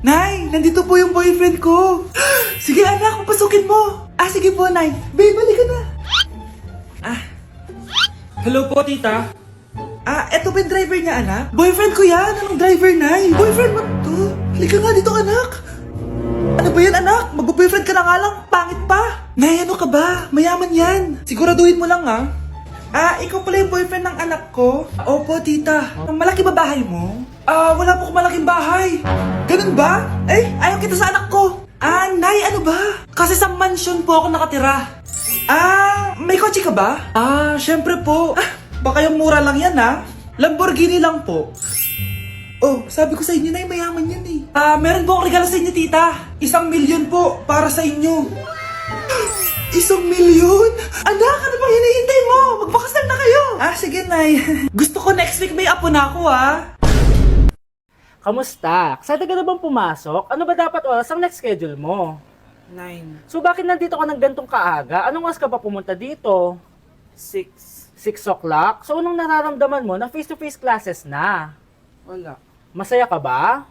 Nay, nandito po yung boyfriend ko. Sige anak, pasukin mo. Sige po, Nay. Babe, balik ka na. Hello po, tita. Eto ba yung driver niya, anak? Boyfriend ko yan. Anong driver, Nay? Boyfriend mo to? Halika nga dito, anak. Ano ba yan, anak? Mag-boyfriend ka na nga lang. Pangit pa. Nay, ano ka ba? Mayaman yan. Siguraduhin mo lang, ha? Ikaw pala yung boyfriend ng anak ko? Opo, tita. Malaki ba bahay mo? Wala po akong malaking bahay. Ganun ba? Ayaw kita sa anak ko. Nay, ano ba? Kasi sa mansion po ako nakatira. May kotse ka ba? Syempre po. Baka yung mura lang yan, ha? Lamborghini lang po. Oh, sabi ko sa inyo, Nay, mayaman yan eh. Meron po akong regalo sa inyo, tita. 1,000,000 po para sa inyo. 1,000,000? Anak, ano bang hinihintay mo? Magpakasal na kayo. Sige, Nay. Gusto ko next week may apo na ako, Kamusta? Excited ka na bang pumasok? Ano ba dapat oras ang next schedule mo? 9, So bakit nandito ka ng gantong kaaga? Anong oras ka pa pumunta dito? 6. 6 o'clock? So anong nararamdaman mo na face-to-face classes na? Wala. Masaya ka ba?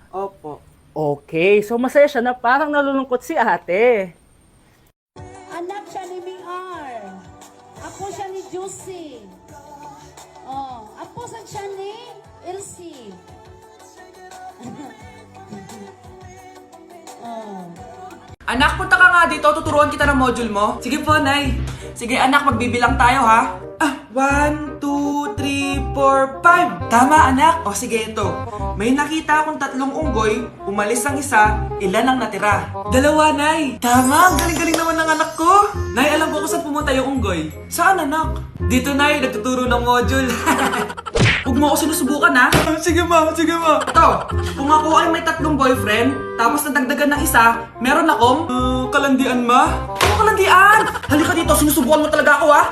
Opo. Okay, so masaya siya na parang nalulungkot si ate. Anak siya ni Miar. Apo siya ni Juicy. Apo siya ni Elsie. Anak, punta ka nga dito. Tuturuan kita ng module mo. Sige po, Nay. Sige, anak. Magbibilang tayo, ha? 1, 2, 3, 4, 5. Tama, anak. O, sige, ito. May nakita akong 3 unggoy. Umalis ang isa. Ilan ang natira? 2, Nay. Tama. Galing-galing naman ng anak ko. Nay, alam ko kung saan pumunta yung unggoy. Saan, anak? Dito, Nay. Nagtuturo ng module. Huwag mo ako sinusubukan, ha? Sige, ma. Sige, ma. Ito, kung ako ay may 3 boyfriend, tapos nadagdagan ng isa, meron akong... kalandian, ma? Ano kalandian? Halika dito, sinusubukan mo talaga ako, ha?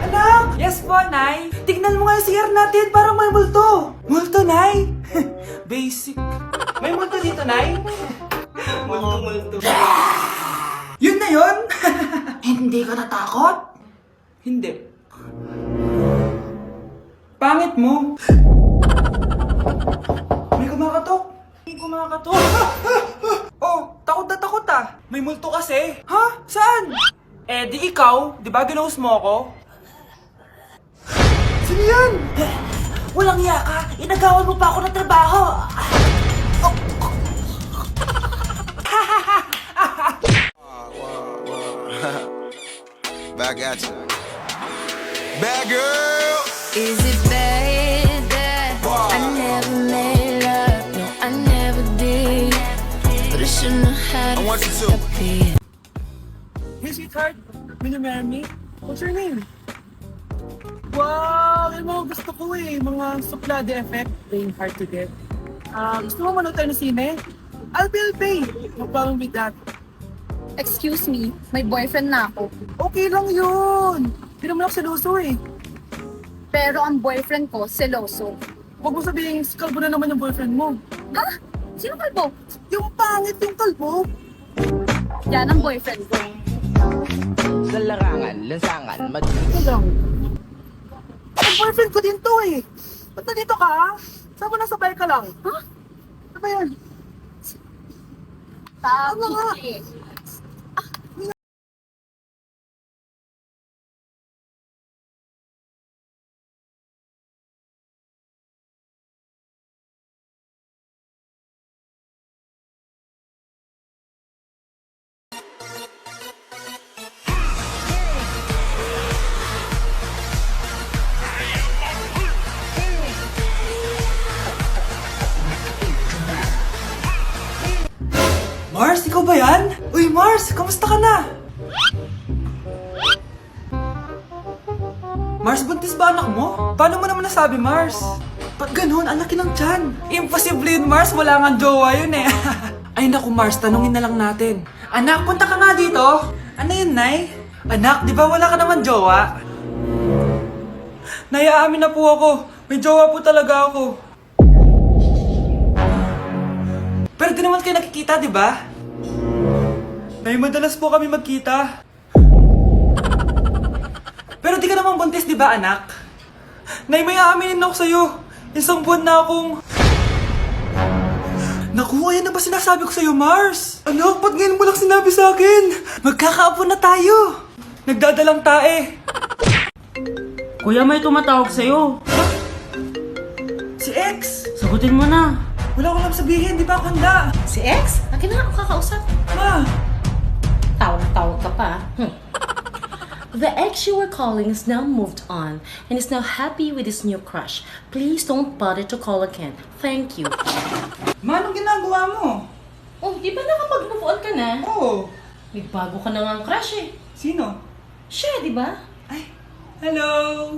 Anak! Yes po, Nay. Tignan mo nga yung CR natin, parang may multo. Multo, Nay? Basic. May multo dito, Nay? Multo. Yun na yun? Hindi ka natakot? Hindi. Pangit mo. May kumakatok. Oh, takot na takot May multo kasi. Ha? Saan? Di ikaw. Di ba ginose mo ako? Sino yan? Walang iya ka. Inagawan mo pa ako ng trabaho. Back at you. Bad girl. Is it bad that I never made love? No, I never did. But I shouldn't have had I want you to. it. Hey, sweetheart. Will you marry me? What's your name? Wow! Yung mga gusto ko mga suplade effect. Playing hard to get. Gusto mo manood tayo ng sine? I'll pay. No problem with that. Excuse me, may boyfriend na ako. Okay lang yun. Hindi naman ako seloso Pero ang boyfriend ko, seloso. Huwag mo sabihin, kalbo na naman yung boyfriend mo. Ha? Sino kalbo? Yung pangit yung kalbo. Yan ang boyfriend ko. Sa larangan, lansangan, Ito lang. Ang boyfriend ko din to Ba't nandito ka? Saan mo nasabay ka lang? Ha? Ano ba yan? Tama nga. Mars, ikaw ba yan? Uy, Mars, kamusta ka na? Mars, buntis ba anak mo? Paano mo naman nasabi, Mars? Ba't ganun? Ang laki ng tiyan. Imposible yun, Mars. Wala nga jowa yun Ay naku, Mars, tanungin na lang natin. Anak, punta ka nga dito. Ano yun, Nay? Anak, di ba wala ka naman jowa? Nay, aamin na po ako. May jowa po talaga ako. Pero di naman kayo nakikita, di ba? Nay, madalas po kami magkita. Pero di ka naman buntis, di ba anak? Nay, may aaminin ako sa'yo. Isang buwan na akong... Naku, ayan na ba sinasabi ko sa'yo, Mars? Anak, ba't ngayon mo lang sinabi sa akin? Magkakaapo na tayo. Nagdadalang tae. Kuya, may tumatawag sa'yo. Si X. Sagutin mo na. Wala ko lang sabihin, di ba ako handa? Si X? Akin na nga ako kakausap. Ma, Tawag ka pa. The ex you were calling is now moved on and is now happy with his new crush. Please don't bother to call again. Thank you. ma, anong ginagawa mo? Oh, di ba nakapag-move on ka na? Oo. May bago ka na nga ang crush eh. Sino? Siya, di ba? Ay, hello!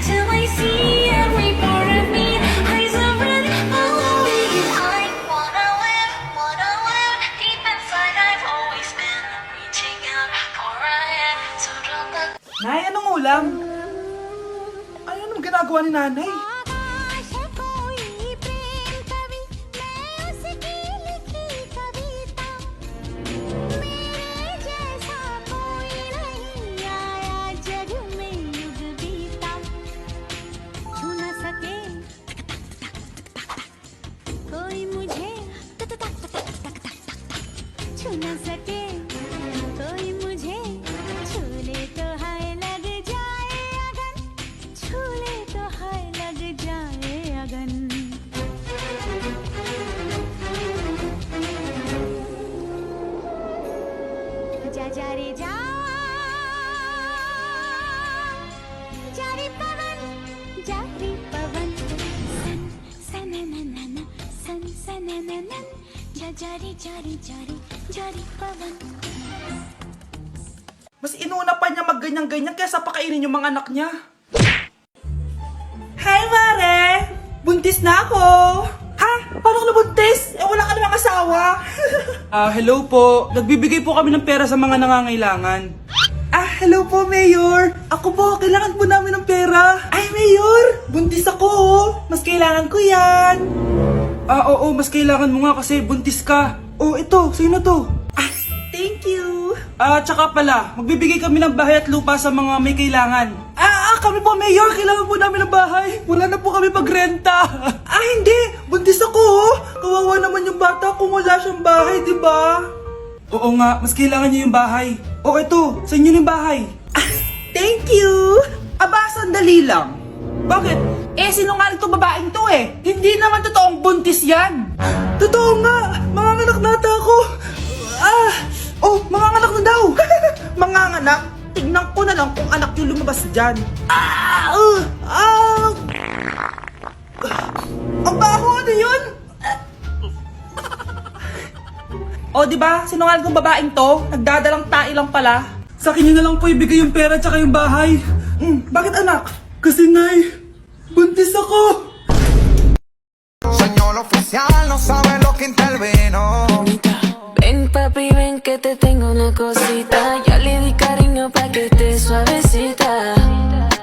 Till I see every part of me. Eyes are red, following it. I wanna live deep inside. I've always been reaching out for a hand. So don't look. Nay, anong ulam? Ay, anong ginagawa ni nanay? जा रे जा जा रे पवन सन सनननन सन सनननन जा रे पवन. Mas inuna pa niya magganyan-ganyan kaysa pakainin yung mga anak niya. Hi, Mare! Buntis na ako! Ha? Paano ka nabuntis? Eh, wala ka namang asawa! Hello po. Nagbibigay po kami ng pera sa mga nangangailangan. Hello po, Mayor! Ako po, kailangan po namin ng pera. Ay, Mayor! Buntis ako, oh! Mas kailangan ko yan! Oo, mas kailangan mo nga kasi buntis ka. Oh, ito, sa'yo na to. Thank you! Tsaka pala, magbibigay kami ng bahay at lupa sa mga may kailangan. Kami po, Mayor! Kailangan po namin ng bahay! Wala na po kami magrenta! Hindi! Buntis ako, oh! Kawawa naman yung bata kung wala siyang bahay, di ba? Oo nga, mas kailangan niyo yung bahay. O ito, sa inyo yung bahay. Thank you! Sandali lang. Bakit? Sinungaling tong babaeng to eh. Hindi naman totoong buntis yan. Totoo nga! Manganganak nata ako! Manganganak na daw! Manganganak? Tignan ko na lang kung anak yung lumabas dyan. Ang baho, ano yun? Di ba? Sinungaling kong babaeng to, nagdadalang tae lang pala. Sa akin nyo na lang po ibigay yung pera tsaka yung bahay. Bakit anak? Kasi nay, buntis ako. Señor oficial, no sabe lo que intervino. Ven papi, ven que te tengo una cosita. Ya le di cariño pa' que esté suavecita.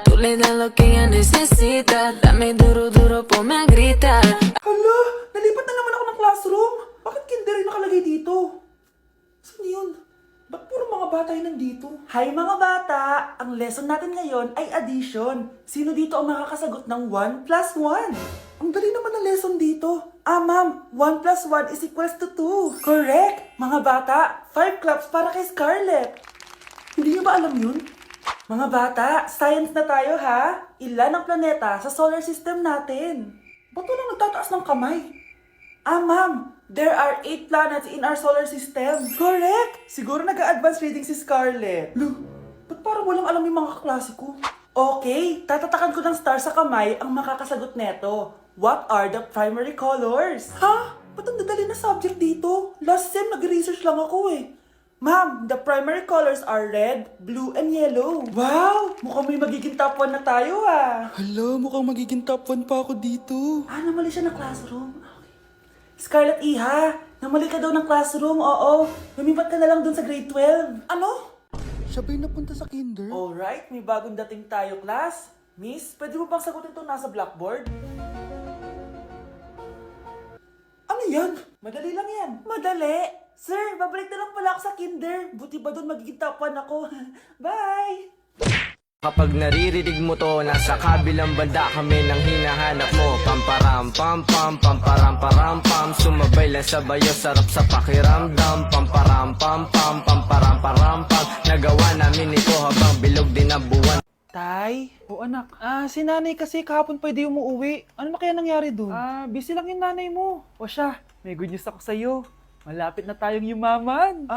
Tú le das lo que ella necesita. Dame duro, duro, ponme a gritar. Hala, nalipat na naman ako ng classroom. Bakit kinder yung nakalagay dito? Saan yun? Ba't puro mga bata yung nandito? Hi mga bata! Ang lesson natin ngayon ay addition. Sino dito ang makakasagot ng 1 plus 1? Ang dali naman ng lesson dito. Ma'am, 1 plus 1 is equals to 2. Correct! Mga bata, 5 claps para kay Scarlett. Hindi niyo ba alam yun? Mga bata, science na tayo ha? Ilan ang planeta sa solar system natin? Ba't walang nagtataas ng kamay? Ma'am, there are 8 planets in our solar system. Correct! Siguro nag-a-advance reading si Scarlett. Lo, ba't parang walang alam yung mga kaklase ko? Okay, tatatakan ko ng star sa kamay ang makakasagot neto. What are the primary colors? Ha? Ba't ang dadali na subject dito? Last sem, nag-research lang ako eh. Ma'am, the primary colors are red, blue, and yellow. Wow! Mukhang may magiging top 1 na tayo ah. Hala, mukhang magiging top 1 pa ako dito. Namali siya ng classroom. Scarlett Iha, namali ka daw ng classroom, oo. Lumipat ka na lang dun sa grade 12. Ano? Siya ba'y napunta sa kinder? Alright, may bagong dating tayo, class. Miss, pwede mo bang sagutin itong nasa blackboard? Ano yan? Madali lang yan. Madali? Sir, babalik na lang pala ako sa kinder. Buti ba doon magiging top 1 ako? Bye! Kapag naririnig mo to, nasa kabilang banda kami nang hinahanap mo. Pamparam pam pam, pamparam param pam. Sumabay lang sa bayo, sarap sa pakiramdam. Pamparam pam pam, pamparam param pam. Nagawa namin ito habang bilog din ang buwan. Tay? O anak, si nanay kasi kahapon pwede umuwi. Ano na kaya nangyari doon? Busy lang yung nanay mo. O siya, may good news ako sa'yo. Malapit na tayong yumaman.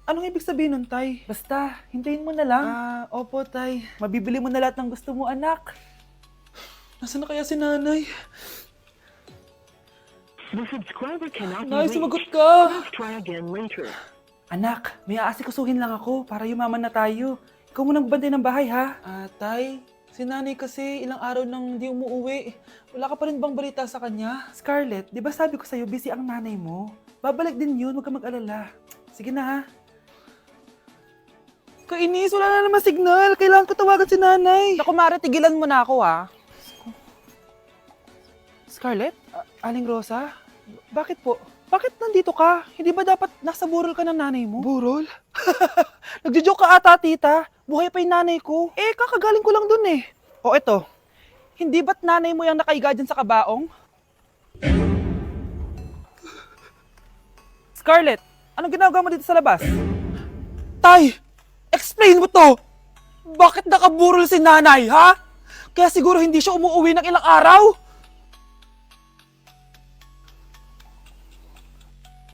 Anong ibig sabihin nun, Tay? Basta, hintayin mo na lang. Opo, Tay. Mabibili mo na lahat ng gusto mo, anak. Nasaan na kaya si nanay? The subscriber cannot be Nay, reached. sumagot ka! Please try again later. Anak, may aasikasuhin lang ako para yumaman na tayo. Ikaw munang bantay ng bahay, ha? Tay, si nanay kasi ilang araw nang di umuwi. Wala ka pa rin bang balita sa kanya? Scarlett, di ba sabi ko sa'yo busy ang nanay mo? Babalik din yun, huwag ka mag-alala. Sige na, ha? Kainis, wala na naman signal. Kailangan ko tawagan si nanay. Naku, Mare, tigilan mo na ako, ha? Scarlett? Aling Rosa? Bakit po? Bakit nandito ka? Hindi ba dapat nasa burol ka ng nanay mo? Burol? Nagjo-joke ka ata, tita. Buhay pa yung nanay ko. Kakagaling ko lang dun eh. O eto, hindi ba't nanay mo yung nakaiga dyan sa kabaong? Scarlett, anong ginagawa mo dito sa labas? Tay, explain mo to! Bakit nakaburol si nanay, ha? Kaya siguro hindi siya umuwi ng ilang araw?